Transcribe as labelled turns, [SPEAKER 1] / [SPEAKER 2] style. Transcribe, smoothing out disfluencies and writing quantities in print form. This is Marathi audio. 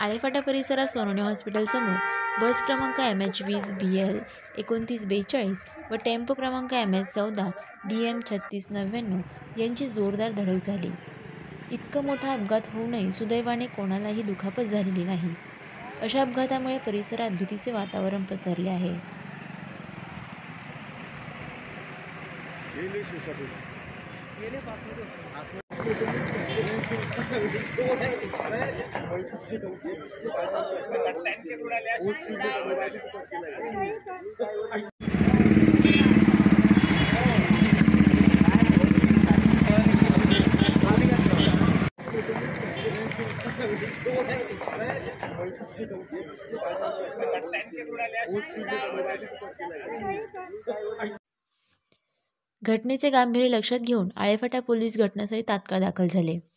[SPEAKER 1] आळेफाटा परिसरात सोनवणे हॉस्पिटलसमोर बस क्रमांक MH20BL 2942 व टेम्पो क्रमांक MH14 DM 3699 यांची जोरदार धडक झाली. इतकं मोठा अपघात होऊनही सुदैवाने कोणालाही दुखापत झालेली नाही. अशा अपघातामुळे परिसरात भीतीचे वातावरण पसरले आहे. घटनेचे गांभीर्य लक्षात घेऊन आळेफाटा पोलीस घटनास्थळी तात्काळ दाखल झाले.